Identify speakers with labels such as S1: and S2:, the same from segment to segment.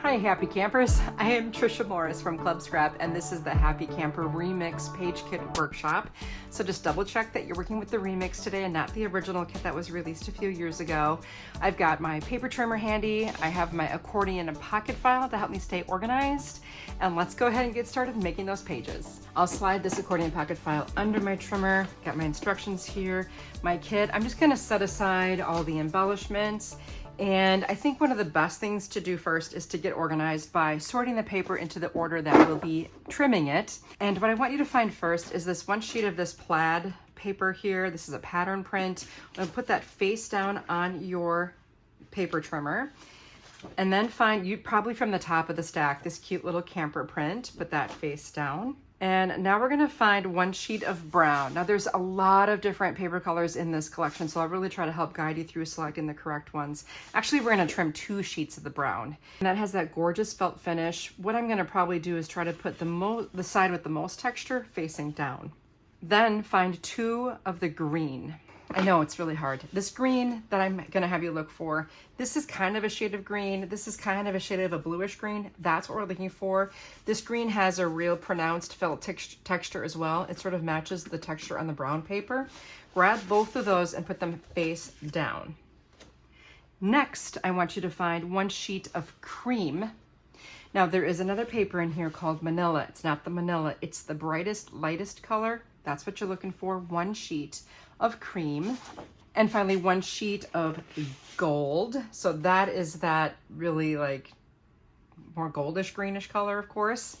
S1: Hi Happy Campers, I am Tricia Morris from Club Scrap and this is the Happy Camper Remix Page Kit Workshop. So just double check that you're working with the remix today and not the original kit that was released a few years ago. I've got my paper trimmer handy, I have my accordion and pocket file to help me stay organized, and let's go ahead and get started making those pages. I'll slide this accordion pocket file under my trimmer, got my instructions here, my kit. I'm just gonna set aside all the embellishments. And I think one of the best things to do first is to get organized by sorting the paper into the order that we'll be trimming it. And what I want you to find first is this one sheet of this plaid paper here. This is a pattern print. I'm gonna put that face down on your paper trimmer. And then find, you probably from the top of the stack, this cute little camper print, put that face down. And now we're gonna find one sheet of brown. Now there's a lot of different paper colors in this collection, so I'll really try to help guide you through selecting the correct ones. Actually, we're gonna trim 2 sheets of the brown. And that has that gorgeous felt finish. What I'm gonna probably do is try to put the side with the most texture facing down. Then find 2 of the green. I know it's really hard. This green that I'm gonna have you look for, this is kind of a shade of green. This is kind of a shade of a bluish green. That's what we're looking for. This green has a real pronounced felt texture as well. It sort of matches the texture on the brown paper. Grab both of those and put them face down. Next, I want you to find 1 sheet of cream. Now there is another paper in here called Manila. It's not the Manila, it's the brightest, lightest color. That's what you're looking for, 1 sheet of cream. And finally 1 sheet of gold. So that is that really like more goldish greenish color, of course.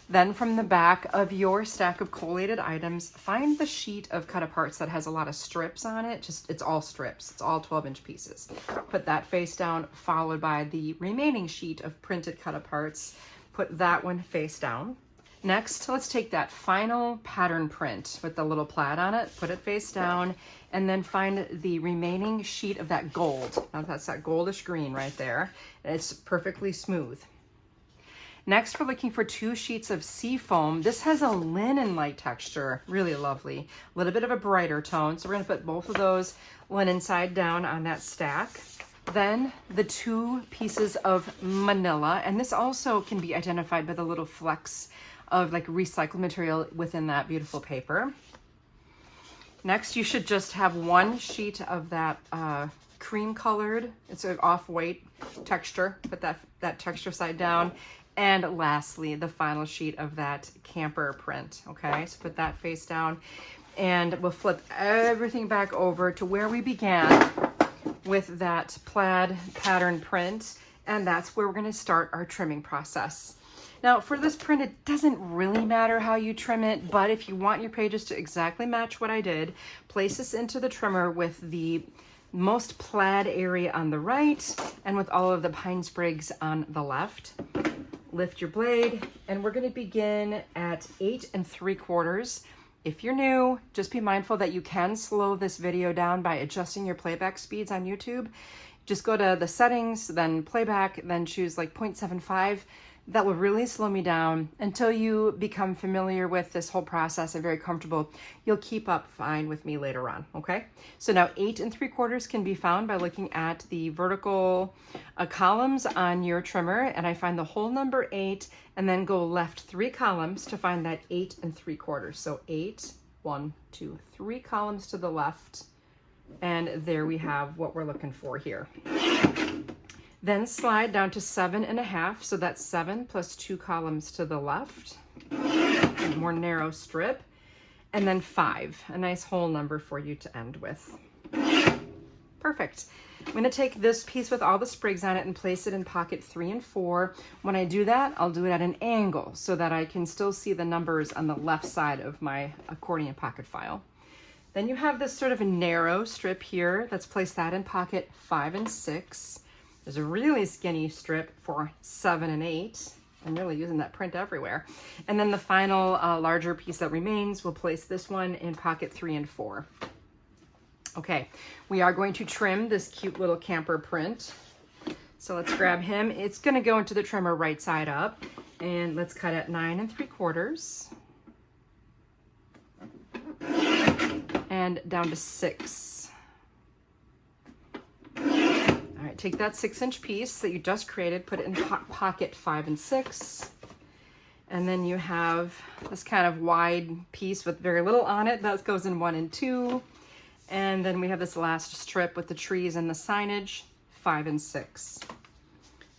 S1: Then from the back of your stack of collated items, find the sheet of Cutaparts that has a lot of strips on it. It's all strips, it's all 12-inch pieces. Put that face down, followed by the remaining sheet of printed Cutaparts. Put that one face down. Next, let's take that final pattern print with the little plaid on it, put it face down, and then find the remaining sheet of that gold. Now that's that goldish green right there. It's perfectly smooth. Next, we're looking for 2 sheets of seafoam. This has a linen-like texture, really lovely. A little bit of a brighter tone, so we're gonna put both of those linen side down on that stack. Then the 2 pieces of Manila, and this also can be identified by the little flecks of like recycled material within that beautiful paper. Next, you should just have 1 sheet of that cream colored, it's an off-white texture, put that texture side down. And lastly, the final sheet of that camper print, okay? So put that face down and we'll flip everything back over to where we began with that plaid pattern print. And that's where we're gonna start our trimming process. Now for this print, it doesn't really matter how you trim it, but if you want your pages to exactly match what I did, place this into the trimmer with the most plaid area on the right and with all of the pine sprigs on the left. Lift your blade, and we're gonna begin at 8 3/4. If you're new, just be mindful that you can slow this video down by adjusting your playback speeds on YouTube. Just go to the settings, then playback, then choose like 0.75. That will really slow me down until you become familiar with this whole process and very comfortable. You'll keep up fine with me later on, okay? So now 8 3/4 can be found by looking at the vertical columns on your trimmer, and I find the whole number 8 and then go left 3 columns to find that 8 3/4. So 8, 1, 2, 3 columns to the left, and there we have what we're looking for here. Then slide down to 7 1/2, so that's 7 plus 2 columns to the left, a more narrow strip, and then 5, a nice whole number for you to end with. Perfect. I'm gonna take this piece with all the sprigs on it and place it in pocket 3 and 4. When I do that, I'll do it at an angle so that I can still see the numbers on the left side of my accordion pocket file. Then you have this sort of a narrow strip here. Let's place that in pocket 5 and 6. There's a really skinny strip for 7 and 8. I'm really using that print everywhere. And then the final larger piece that remains, we'll place this one in pocket 3 and 4. Okay, we are going to trim this cute little camper print. So let's grab him. It's gonna go into the trimmer right side up, and let's cut at 9 3/4. And down to 6. All right, right, take that 6-inch piece that you just created, put it in pocket 5 and 6. And then you have this kind of wide piece with very little on it. That goes in 1 and 2. And then we have this last strip with the trees and the signage, 5 and 6.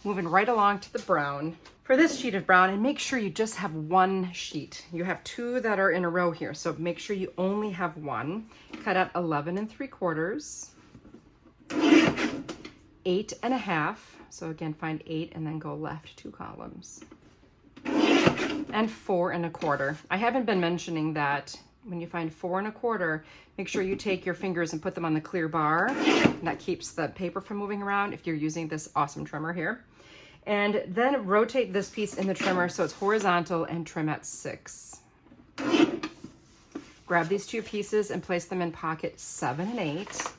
S1: Moving right along to the brown. For this sheet of brown, and make sure you just have 1 sheet. You have 2 that are in a row here, so make sure you only have 1. Cut out 11 3/4, 8 1/2. So again, find 8 and then go left 2 columns. And 4 1/4. I haven't been mentioning that when you find 4 1/4, make sure you take your fingers and put them on the clear bar. And that keeps the paper from moving around if you're using this awesome trimmer here. And then rotate this piece in the trimmer so it's horizontal and trim at 6. Grab these 2 pieces and place them in pocket 7 and 8.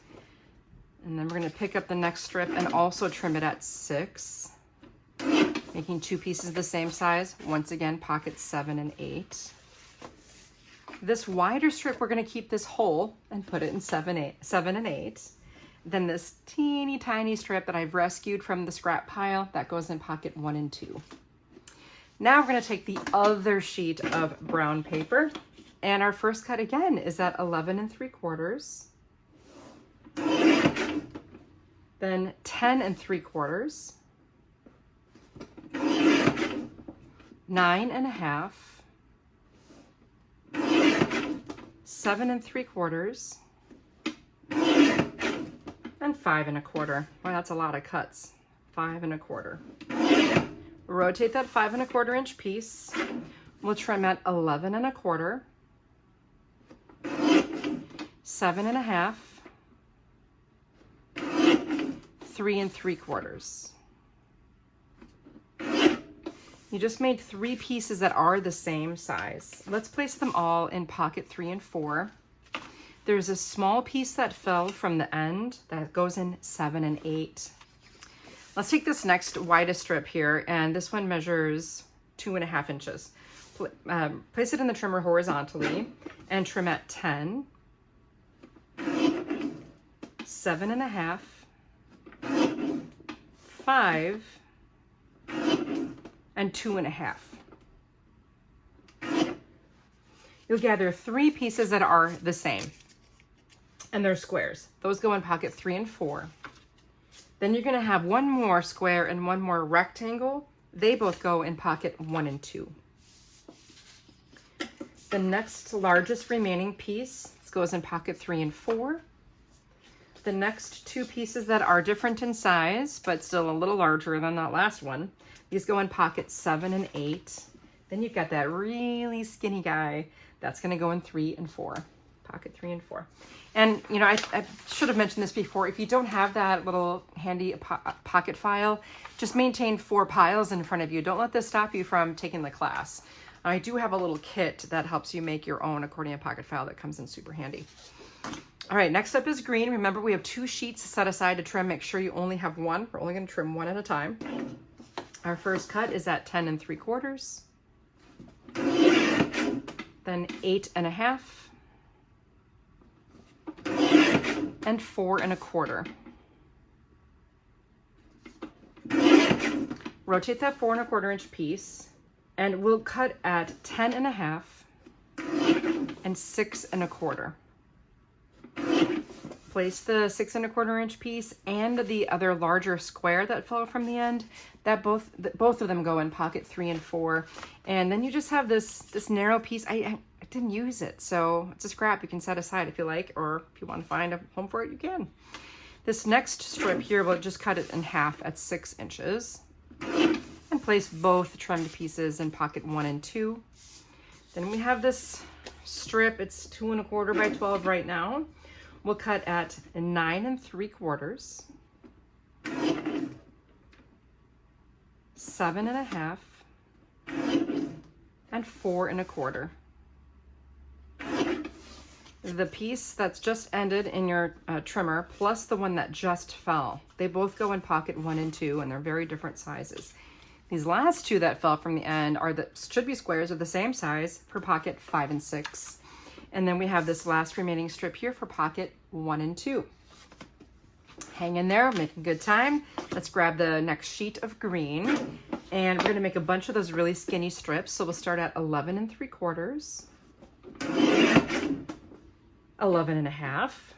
S1: And then we're going to pick up the next strip and also trim it at 6. Making 2 pieces the same size. Once again, pocket 7 and 8. This wider strip, we're going to keep this whole and put it in 7 and 8. Then this teeny tiny strip that I've rescued from the scrap pile, that goes in pocket 1 and 2. Now we're going to take the other sheet of brown paper, and our first cut again is at 11 3/4, then 10 3/4, 9 1/2, 7 3/4, and 5 1/4. Wow, that's a lot of cuts. 5 1/4. Rotate that 5 1/4 inch piece. We'll trim at 11 1/4, 7 1/2, 3 3/4. You just made 3 pieces that are the same size. Let's place them all in pocket 3 and 4. There's a small piece that fell from the end that goes in 7 and 8. Let's take this next widest strip here, and this one measures 2 1/2 inches. Place it in the trimmer horizontally and trim at 10, 7 1/2, 5, and 2 1/2. You'll gather 3 pieces that are the same, and they're squares. Those go in pocket 3 and 4. Then you're going to have 1 more square and 1 more rectangle. They both go in pocket 1 and 2. The next largest remaining piece goes in pocket 3 and 4. The next 2 pieces that are different in size, but still a little larger than that last one, these go in pocket 7 and 8. Then you've got that really skinny guy. That's going to go in 3 and 4. Pocket 3 and 4. And, you know, I should have mentioned this before. If you don't have that little handy pocket file, just maintain 4 piles in front of you. Don't let this stop you from taking the class. I do have a little kit that helps you make your own accordion pocket file that comes in super handy. All right, next up is green. Remember, we have 2 sheets set aside to trim. Make sure you only have 1. We're only going to trim 1 at a time. Our first cut is at 10 3/4, then 8 1/2, and 4 1/4. Rotate that 4 1/4 inch piece, and we'll cut at 10 1/2 and 6 1/4. Place the 6 1/4 inch piece and the other larger square that fell from the end. That both of them go in pocket 3 and 4. And then you just have this narrow piece. I didn't use it, so it's a scrap you can set aside if you like, or if you want to find a home for it, you can. This next strip here, we'll just cut it in half at 6 inches and place both trimmed pieces in pocket 1 and 2. Then we have this strip. It's 2 1/4 by 12 right now. We'll cut at 9 3/4, 7 1/2, and 4 1/4. The piece that's just ended in your trimmer plus the one that just fell, they both go in pocket 1 and 2, and they're very different sizes. These last 2 that fell from the end should be squares of the same size for pocket 5 and 6. And then we have this last remaining strip here for pocket 1 and 2. Hang in there, making good time. Let's grab the next sheet of green, and we're gonna make a bunch of those really skinny strips. So we'll start at 11 3/4, 11 1/2,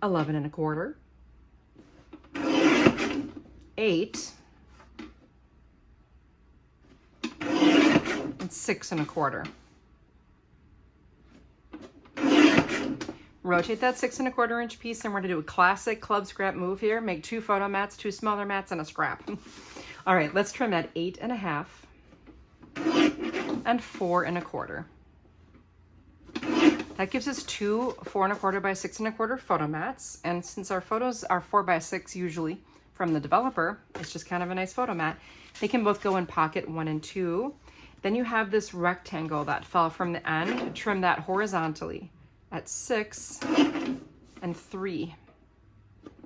S1: 11 1/4, 8, and 6 1/4. Rotate that 6 1/4 inch piece, and we're gonna do a classic club scrap move here. Make 2 photo mats, 2 smaller mats, and a scrap. All right, let's trim at 8 1/2 and 4 1/4. That gives us 2 4 1/4 by 6 1/4 photo mats. And since our photos are 4 by 6 usually from the developer, it's just kind of a nice photo mat. They can both go in pocket 1 and 2. Then you have this rectangle that fell from the end. Trim that horizontally at 6 and 3.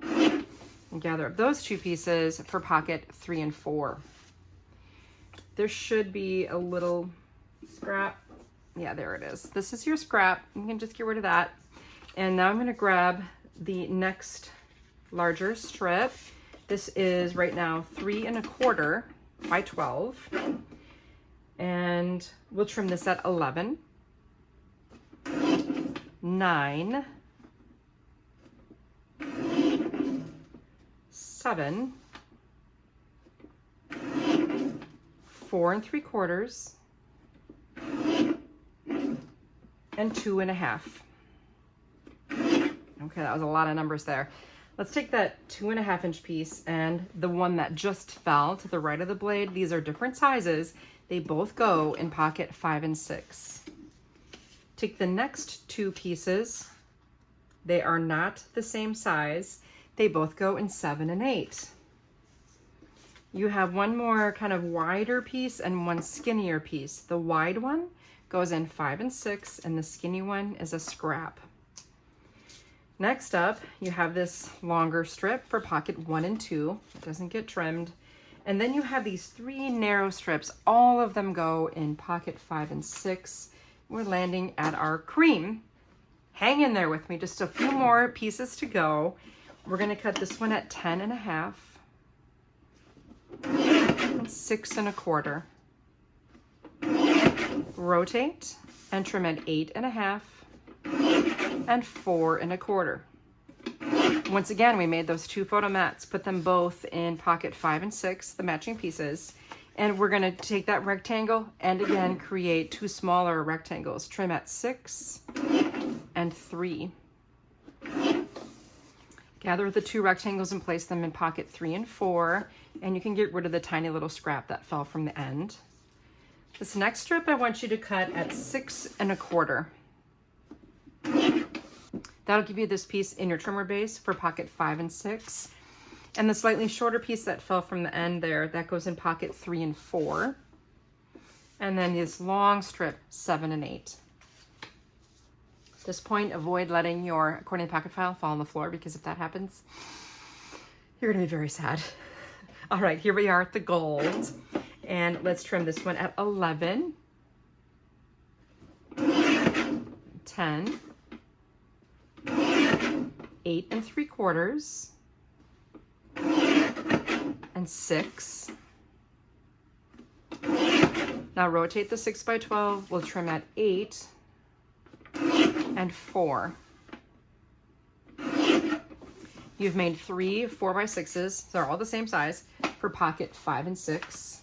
S1: And gather up those 2 pieces for pocket 3 and 4. There should be a little scrap. Yeah, there it is. This is your scrap. You can just get rid of that. And now I'm going to grab the next larger strip. This is right now 3 1/4 by 12. And we'll trim this at 11, 9, 7, 4 3/4, and 2 1/2. Okay, that was a lot of numbers there. Let's take that 2 1/2 inch piece and the one that just fell to the right of the blade. These are different sizes. They both go in pocket 5 and 6. Take the next 2 pieces. They are not the same size. They both go in 7 and 8. You have one more kind of wider piece and one skinnier piece. The wide one goes in 5 and 6, and the skinny one is a scrap. Next up, you have this longer strip for pocket 1 and 2. It doesn't get trimmed. And then you have these 3 narrow strips. All of them go in pocket 5 and 6. We're landing at our cream. Hang in there with me, just a few more pieces to go. We're gonna cut this one at 10 1/2, and 6 1/4. Rotate and trim at 8 1/2 and 4 1/4. Once again, we made those 2 photo mats, put them both in pocket 5 and 6, the matching pieces. And we're gonna take that rectangle and again create 2 smaller rectangles. Trim at 6 and 3. Gather the 2 rectangles and place them in pocket 3 and 4, and you can get rid of the tiny little scrap that fell from the end. This next strip I want you to cut at 6 1/4. That'll give you this piece in your trimmer base for pocket 5 and 6. And the slightly shorter piece that fell from the end there, that goes in pocket 3 and 4. And then this long strip, 7 and 8. At this point, avoid letting your accordion pocket file fall on the floor, because if that happens, you're gonna be very sad. All right, here we are at the gold. And let's trim this one at 11, 10, 8 3/4, and 6. Now rotate the 6 by 12. We'll trim at 8 and 4. You've made 3 4 by 6s. They're all the same size for pocket 5 and 6.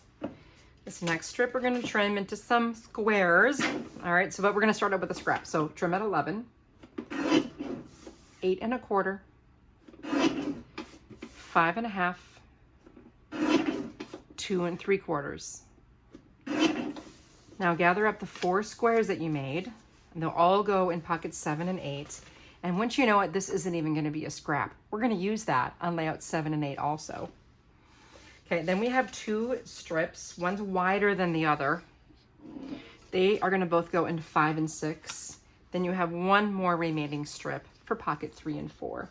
S1: This next strip we're going to trim into some squares. All right, but we're going to start out with a scrap. So trim at 11, 8 1/4, 5 1/2, 2 3/4. Now gather up the 4 squares that you made, and they'll all go in pockets 7 and 8. And once you know it, this isn't even going to be a scrap. We're going to use that on layout 7 and 8 also. Okay, then we have 2 strips. One's wider than the other. They are going to both go in 5 and 6. Then you have one more remaining strip for pocket 3 and 4.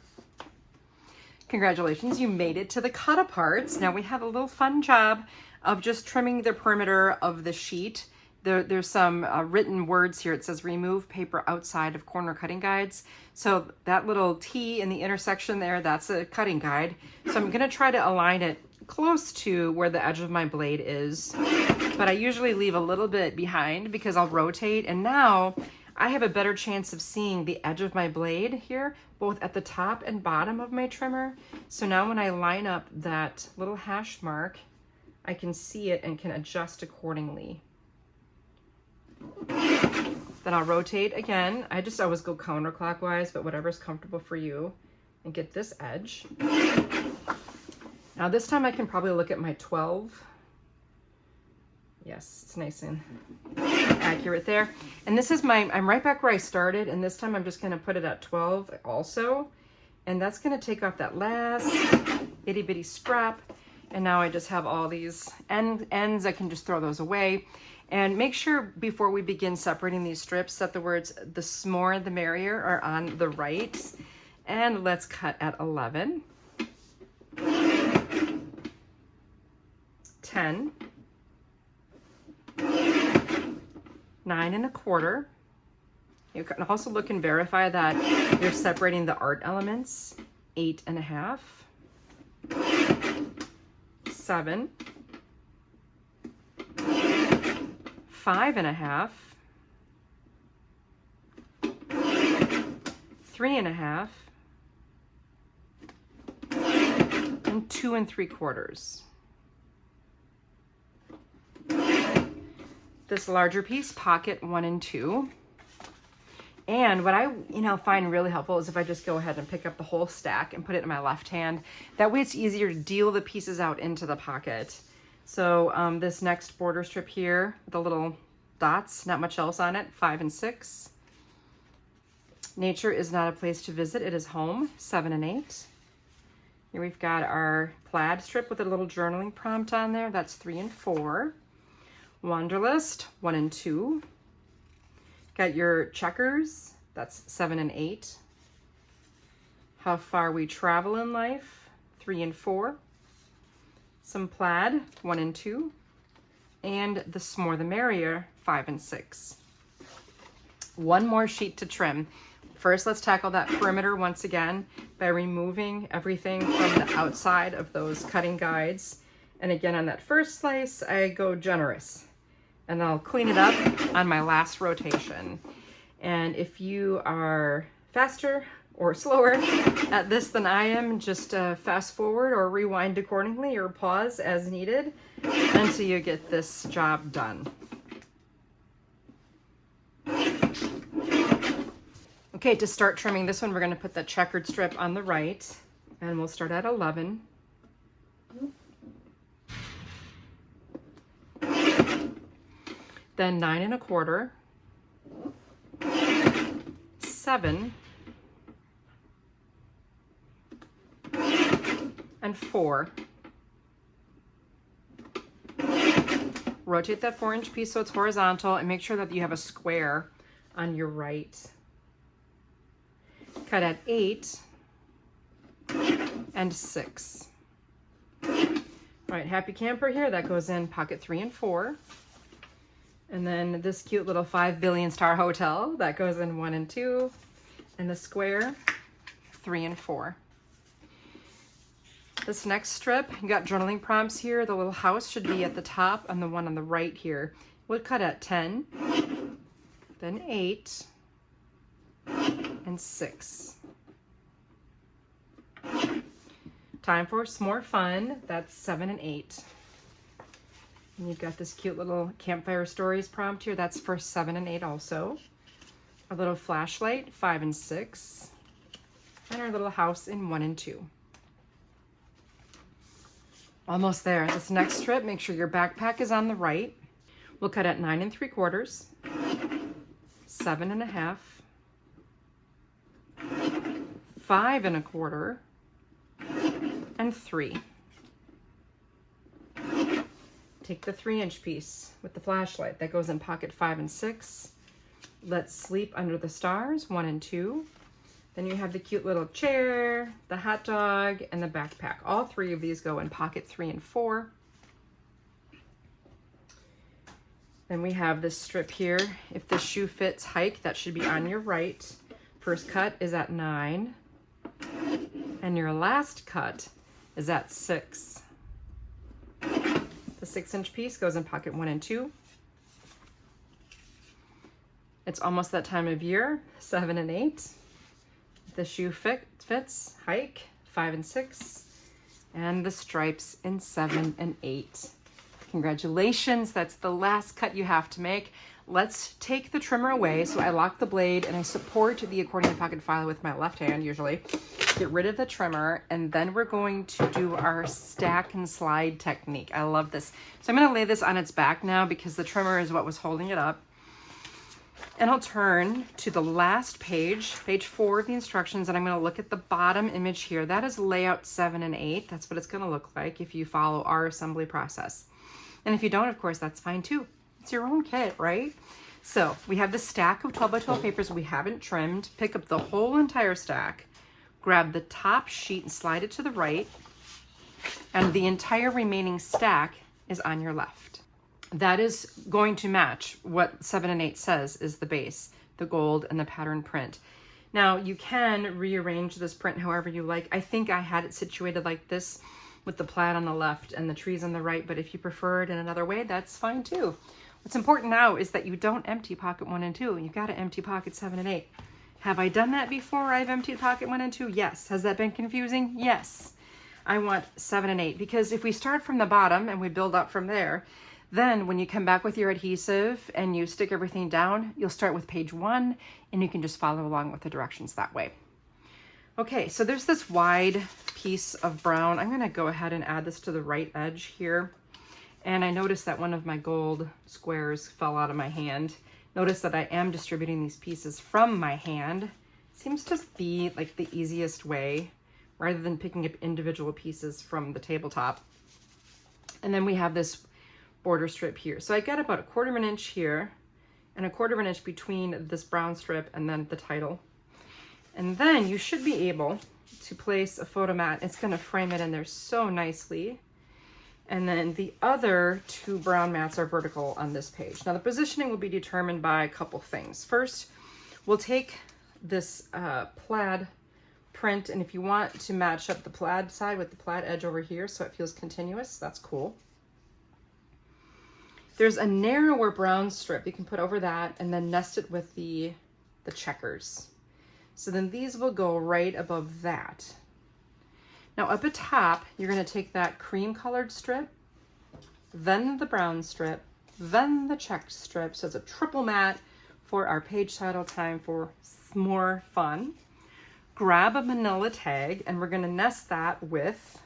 S1: Congratulations, you made it to the Cutaparts. Now we have a little fun job of just trimming the perimeter of the sheet. there's some written words here. It says remove paper outside of corner cutting guides. So that little T in the intersection there, that's a cutting guide. So I'm gonna try to align it close to where the edge of my blade is, but I usually leave a little bit behind because I'll rotate, and now I have a better chance of seeing the edge of my blade here, both at the top and bottom of my trimmer. So now when I line up that little hash mark, I can see it and can adjust accordingly. Then I'll rotate again. I just always go counterclockwise, but whatever's comfortable for you, and get this edge. Now this time I can probably look at my 12. Yes, it's nice and accurate there. And this is I'm right back where I started, and this time I'm just gonna put it at 12 also. And that's gonna take off that last itty bitty scrap. And now I just have all these ends, I can just throw those away. And make sure before we begin separating these strips that the words "the more the merrier" are on the right. And let's cut at 11, 10, 9 1/4. You can also look and verify that you're separating the art elements. 8 1/2, 7, 5 1/2, 3 1/2, and 2 3/4. This larger piece, pocket 1 and 2. And what I find really helpful is if I just go ahead and pick up the whole stack and put it in my left hand. That way it's easier to deal the pieces out into the pocket. So this next border strip here, the little dots, not much else on it, 5 and 6. Nature is not a place to visit, it is home, 7 and 8. Here we've got our plaid strip with a little journaling prompt on there, that's 3 and 4. Wanderlust, 1 and 2. Got your checkers, that's 7 and 8. How far we travel in life, 3 and 4. Some plaid, 1 and 2. And the more the merrier, 5 and 6. One more sheet to trim. First, let's tackle that perimeter once again by removing everything from the outside of those cutting guides. And again, on that first slice, I go generous. And I'll clean it up on my last rotation. And if you are faster or slower at this than I am, just fast forward or rewind accordingly or pause as needed until you get this job done. Okay, to start trimming this one, we're going to put the checkered strip on the right, and we'll start at 11. Then 9 1/4, 7, and 4. Rotate that 4-inch piece so it's horizontal, and make sure that you have a square on your right. Cut at 8 and 6. All right, happy camper here, that goes in pocket 3 and 4. And then this cute little 5 billion star hotel, that goes in 1 and 2. And the square, 3 and 4. This next strip, you got journaling prompts here. The little house should be at the top, and the one on the right here. We'll cut at 10, then 8, and 6. Time for some more fun. That's 7 and 8. And you've got this cute little campfire stories prompt here. That's for 7 and 8 also. A little flashlight, 5 and 6. And our little house in 1 and 2. Almost there. This next strip, make sure your backpack is on the right. We'll cut at 9 3/4, 7 1/2, 5 1/4, and 3. Take the 3-inch piece with the flashlight. That goes in pocket 5 and 6. Let's sleep under the stars, 1 and 2. Then you have the cute little chair, the hot dog, and the backpack. All 3 of these go in pocket 3 and 4. Then we have this strip here. If the shoe fits hike, that should be on your right. First cut is at 9. And your last cut is at 6. The 6-inch piece goes in pocket 1 and 2. It's almost that time of year, 7 and 8. The shoe fits hike 5 and 6. And the stripes in 7 and 8. Congratulations, that's the last cut you have to make. Let's take the trimmer away. So I lock the blade and I support the accordion pocket file with my left hand usually. Get rid of the trimmer, and then we're going to do our stack and slide technique. I love this. So I'm gonna lay this on its back now because the trimmer is what was holding it up. And I'll turn to the last page, page 4 of the instructions, and I'm gonna look at the bottom image here. That is layout 7 and 8. That's what it's gonna look like if you follow our assembly process. And if you don't, of course, that's fine too. It's your own kit, right? So we have the stack of 12 by 12 papers we haven't trimmed. Pick up the whole entire stack, grab the top sheet and slide it to the right, and the entire remaining stack is on your left. That is going to match what 7 and 8 says is the base, the gold and the pattern print. Now you can rearrange this print however you like. I think I had it situated like this with the plaid on the left and the trees on the right, but if you prefer it in another way, that's fine too. What's important now is that you don't empty pocket 1 and 2. You've got to empty pocket 7 and 8. Have I done that before? I've emptied pocket 1 and 2? Yes. Has that been confusing? Yes. I want 7 and 8 because if we start from the bottom and we build up from there, then when you come back with your adhesive and you stick everything down, you'll start with page 1 and you can just follow along with the directions that way. Okay, so there's this wide piece of brown. I'm gonna go ahead and add this to the right edge here. And I noticed that one of my gold squares fell out of my hand. Notice that I am distributing these pieces from my hand. Seems to be like the easiest way rather than picking up individual pieces from the tabletop. And then we have this border strip here. So I got about 1/4 of an inch here and 1/4 of an inch between this brown strip and then the title. And then you should be able to place a photo mat. It's going to frame it in there so nicely. And then the other 2 brown mats are vertical on this page. Now the positioning will be determined by a couple things. First, we'll take this plaid print, and if you want to match up the plaid side with the plaid edge over here so it feels continuous, that's cool. There's a narrower brown strip you can put over that and then nest it with the checkers. So then these will go right above that. Now up at top, you're gonna take that cream colored strip, then the brown strip, then the checked strip. So it's a triple mat for our page title time for more fun. Grab a manila tag and we're gonna nest that with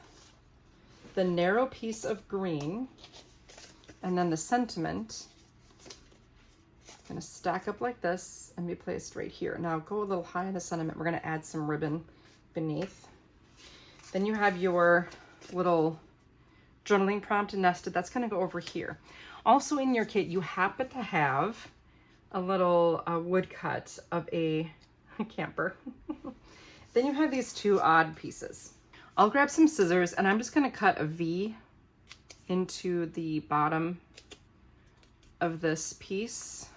S1: the narrow piece of green and then the sentiment. Gonna stack up like this and be placed right here. Now go a little high in the sentiment. We're gonna add some ribbon beneath. Then you have your little journaling prompt nested. That's gonna go over here. Also in your kit, you happen to have a little woodcut of a camper. Then you have these 2 odd pieces. I'll grab some scissors and I'm just gonna cut a V into the bottom of this piece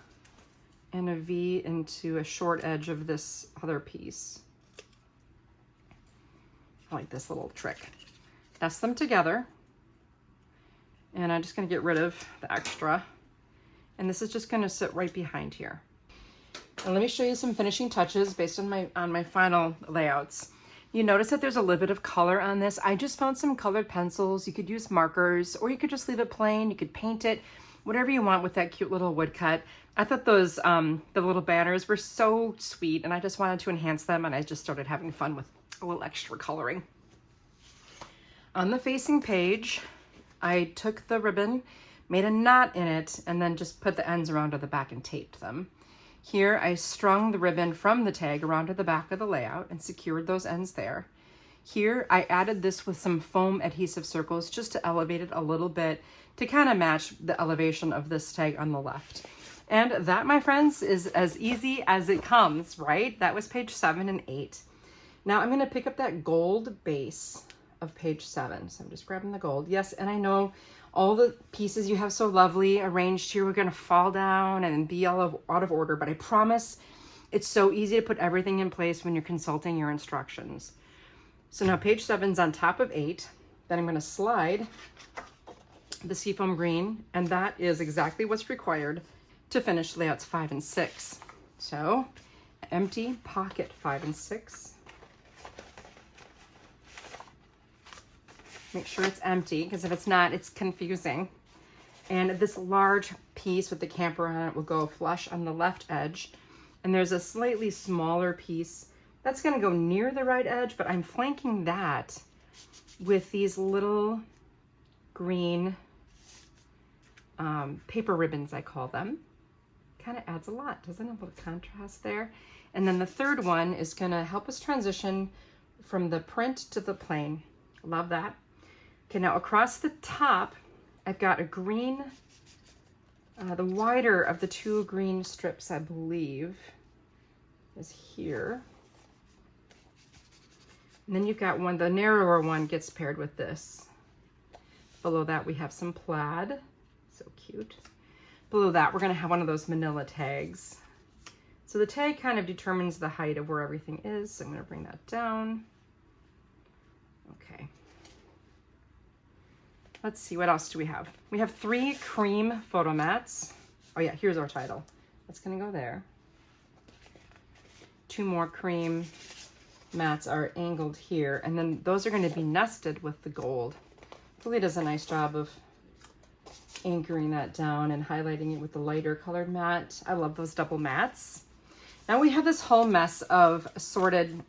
S1: and a V into a short edge of this other piece. I like this little trick. Nest them together. And I'm just gonna get rid of the extra. And this is just gonna sit right behind here. And let me show you some finishing touches based on my final layouts. You notice that there's a little bit of color on this. I just found some colored pencils. You could use markers or you could just leave it plain. You could paint it, whatever you want with that cute little woodcut. I thought those, the little banners were so sweet and I just wanted to enhance them and I just started having fun with a little extra coloring. On the facing page, I took the ribbon, made a knot in it, and then just put the ends around to the back and taped them. Here I strung the ribbon from the tag around to the back of the layout and secured those ends there. Here I added this with some foam adhesive circles just to elevate it a little bit to kind of match the elevation of this tag on the left. And that, my friends, is as easy as it comes, right? That was page 7 and 8. Now I'm gonna pick up that gold base of page 7. So I'm just grabbing the gold. Yes, and I know all the pieces you have so lovely arranged here, we're gonna fall down and be out of order, but I promise it's so easy to put everything in place when you're consulting your instructions. So now page 7's on top of 8. Then I'm gonna slide the seafoam green, and that is exactly what's required to finish layouts 5 and 6. So empty pocket 5 and 6. Make sure it's empty, because if it's not, it's confusing. And this large piece with the camper on it will go flush on the left edge. And there's a slightly smaller piece that's going to go near the right edge, but I'm flanking that with these little green paper ribbons, I call them. Kind of adds a lot, doesn't it? A little contrast there. And then the third one is going to help us transition from the print to the plain. Love that. Okay, now across the top, I've got a green, the wider of the two green strips, I believe, is here. And then you've got one, the narrower one gets paired with this. Below that, we have some plaid. So cute. Below that, we're going to have one of those manila tags. So the tag kind of determines the height of where everything is. So I'm going to bring that down. Okay. Let's see, what else do we have? We have 3 cream photo mats. Oh yeah, here's our title. That's going to go there. 2 more cream mats are angled here, and then those are going to be nested with the gold. Julie does a nice job of anchoring that down and highlighting it with the lighter colored mat. I love those double mats. Now we have this whole mess of assorted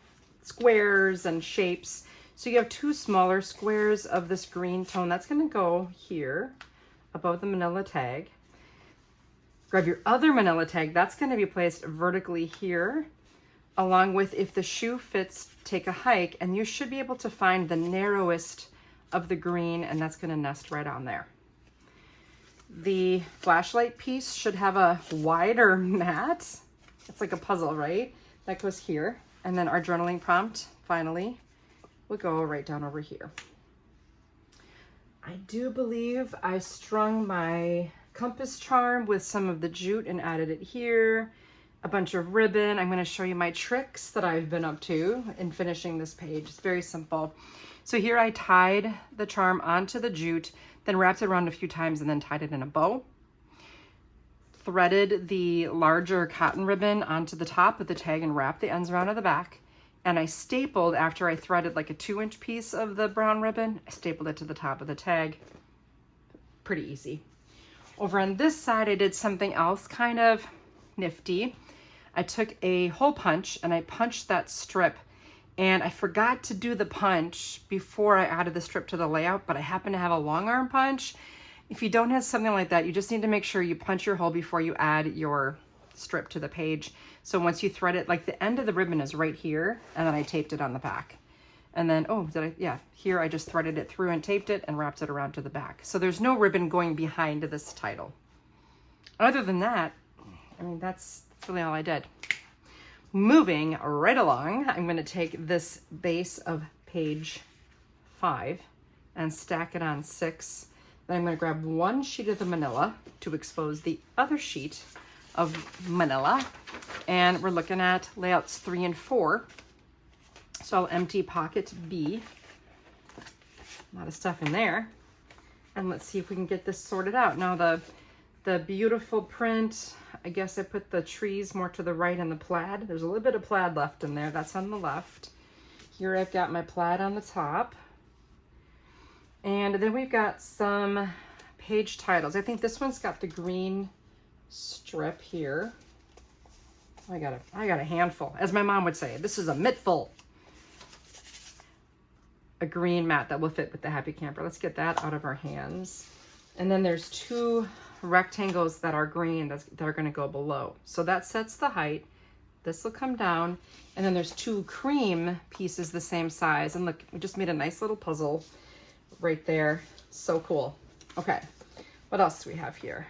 S1: squares and shapes. So you have 2 smaller squares of this green tone. That's going to go here above the manila tag. Grab your other manila tag. That's going to be placed vertically here, along with, if the shoe fits, take a hike, and you should be able to find the narrowest of the green, and that's going to nest right on there. The flashlight piece should have a wider mat. It's like a puzzle, right? That goes here. And then our journaling prompt, finally, will go right down over here. I do believe I strung my compass charm with some of the jute and added it here. A bunch of ribbon. I'm going to show you my tricks that I've been up to in finishing this page. It's very simple. So here I tied the charm onto the jute, then wrapped it around a few times and then tied it in a bow. Threaded the larger cotton ribbon onto the top of the tag and wrapped the ends around to the back. And I stapled, after I threaded like a 2-inch piece of the brown ribbon, I stapled it to the top of the tag. Pretty easy. Over on this side, I did something else kind of nifty. I took a hole punch and I punched that strip, and I forgot to do the punch before I added the strip to the layout, but I happen to have a long arm punch. If you don't have something like that, you just need to make sure you punch your hole before you add your strip to the page. So once you thread it, like the end of the ribbon is right here, and then I taped it on the back. And then, here I just threaded it through and taped it and wrapped it around to the back. So there's no ribbon going behind this title. Other than that, I mean, that's really all I did. Moving right along, I'm going to take this base of page 5 and stack it on 6. Then I'm going to grab one sheet of the manila to expose the other sheet of manila. And we're looking at layouts 3 and 4. So I'll empty pocket B. A lot of stuff in there. And let's see if we can get this sorted out. Now the beautiful print, I guess I put the trees more to the right and the plaid. There's a little bit of plaid left in there. That's on the left. Here I've got my plaid on the top. And then we've got some page titles. I think this one's got the green strip here. I got a handful. As my mom would say, this is a mittful. A green mat that will fit with the Happy Camper. Let's get that out of our hands. And then there's 2 rectangles that are green that are going to go below. So that sets the height. This will come down. And then there's 2 cream pieces the same size. And look, we just made a nice little puzzle right there. So cool. Okay, what else do we have here?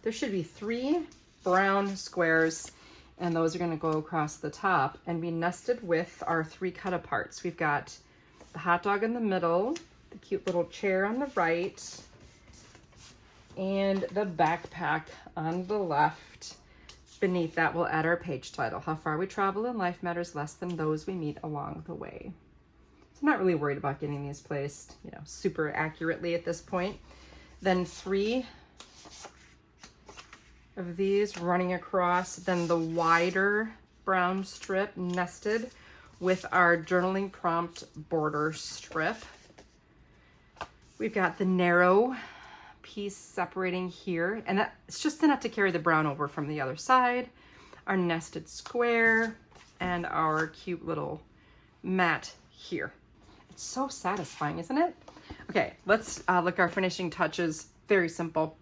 S1: There should be 3 brown squares, and those are going to go across the top and be nested with our 3 Cutaparts. We've got the hot dog in the middle, the cute little chair on the right, and the backpack on the left. Beneath that, we'll add our page title. How far we travel in life matters less than those we meet along the way. So I'm not really worried about getting these placed, you know, super accurately at this point. Then 3 of these running across, then the wider brown strip nested with our journaling prompt border strip. We've got the narrow piece separating here, and it's just enough to carry the brown over from the other side. Our nested square and our cute little mat here. It's so satisfying, isn't it? Okay, let's look our finishing touches. Very simple.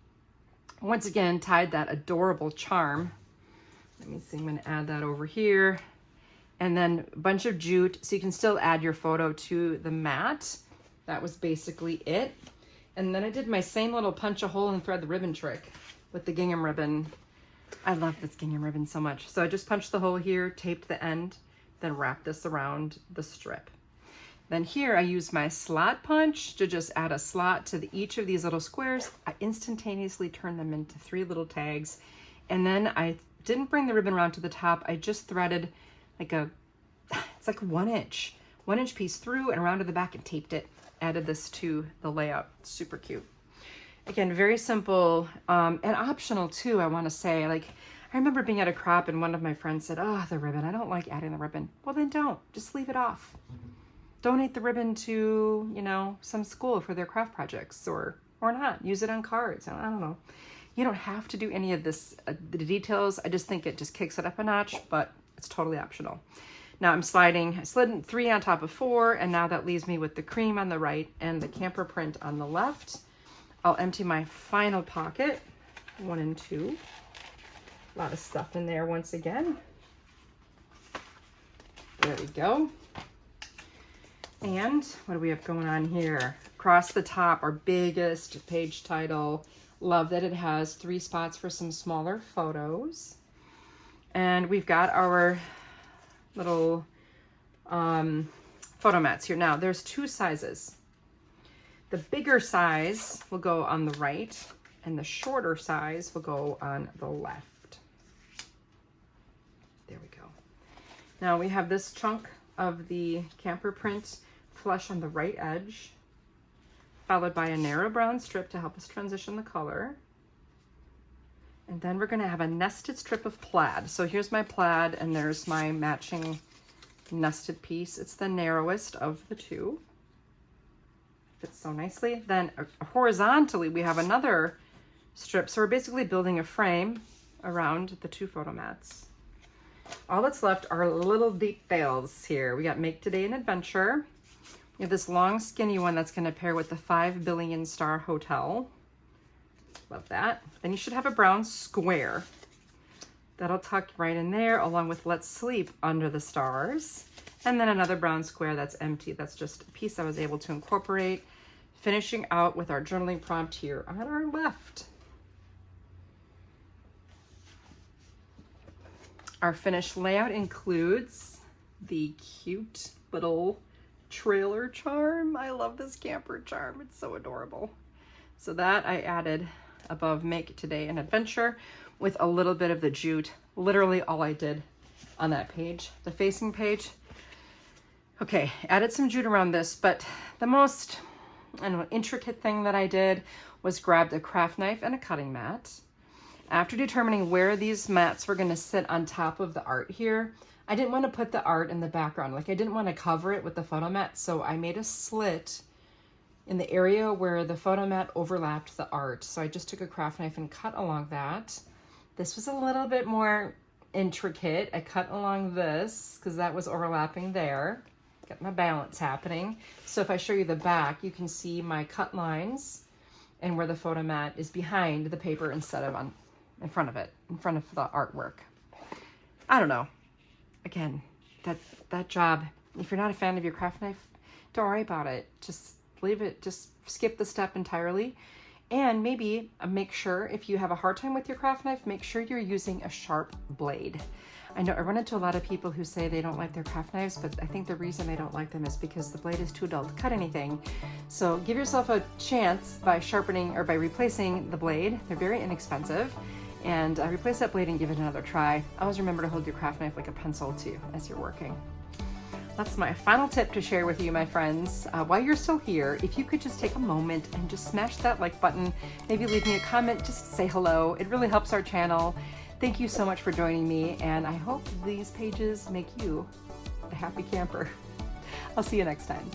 S1: Once again, tied that adorable charm. Let me see, I'm gonna add that over here. And then a bunch of jute, so you can still add your photo to the mat. That was basically it. And then I did my same little punch a hole and thread the ribbon trick with the gingham ribbon. I love this gingham ribbon so much. So I just punched the hole here, taped the end, then wrapped this around the strip. Then here I used my slot punch to just add a slot to each of these little squares. I instantaneously turned them into 3 little tags. And then I didn't bring the ribbon around to the top. I just threaded like it's like 1 inch piece through and around to the back and taped it. Added this to the layout. Super cute. Again, very simple and optional too, I want to say. Like, I remember being at a crop and one of my friends said, oh, the ribbon, I don't like adding the ribbon. Well, then don't. Just leave it off. Donate the ribbon to, you know, some school for their craft projects, or not. Use it on cards. I don't know. You don't have to do any of this, the details. I just think it just kicks it up a notch, but it's totally optional. Now I slid 3 on top of 4, and now that leaves me with the cream on the right and the camper print on the left. I'll empty my final pocket, 1 and 2. A lot of stuff in there once again. There we go. And what do we have going on here? Across the top, our biggest page title. Love that it has 3 spots for some smaller photos. And we've got our little photo mats here. Now there's 2 sizes. The bigger size will go on the right and the shorter size will go on the left. There we go. Now we have this chunk of the camper print flush on the right edge, followed by a narrow brown strip to help us transition the color. And then we're gonna have a nested strip of plaid. So here's my plaid and there's my matching nested piece. It's the narrowest of the 2. Fits so nicely. Then horizontally, we have another strip. So we're basically building a frame around the 2 photo mats. All that's left are little details here. We got Make Today an Adventure. We have this long skinny one that's gonna pair with the 5 billion star hotel. Love that. Then you should have a brown square. That'll tuck right in there along with Let's Sleep Under the Stars. And then another brown square that's empty. That's just a piece I was able to incorporate. Finishing out with our journaling prompt here on our left. Our finished layout includes the cute little trailer charm. I love this camper charm. It's so adorable. So that I added above Make Today an Adventure with a little bit of the jute. Literally all I did on that page, the facing page. Okay, added some jute around this, but the most, I don't know, intricate thing that I did was grabbed a craft knife and a cutting mat. After determining where these mats were gonna sit on top of the art here, I didn't want to put the art in the background. Like, I didn't want to cover it with the photo mat, so I made a slit in the area where the photo mat overlapped the art. So I just took a craft knife and cut along that. This was a little bit more intricate. I cut along this because that was overlapping there. Got my balance happening. So if I show you the back, you can see my cut lines and where the photo mat is behind the paper instead of in front of it, in front of the artwork. I don't know. Again, that job, if you're not a fan of your craft knife, don't worry about it. Just leave it, just skip the step entirely. And maybe make sure, if you have a hard time with your craft knife, make sure you're using a sharp blade. I know I run into a lot of people who say they don't like their craft knives, but I think the reason they don't like them is because the blade is too dull to cut anything. So give yourself a chance by sharpening or by replacing the blade. They're very inexpensive. And replace that blade and give it another try. Always remember to hold your craft knife like a pencil too as you're working. That's my final tip to share with you, my friends. While you're still here, if you could just take a moment and just smash that like button, maybe leave me a comment, just say hello. It really helps our channel. Thank you so much for joining me, and I hope these pages make you a happy camper. I'll see you next time.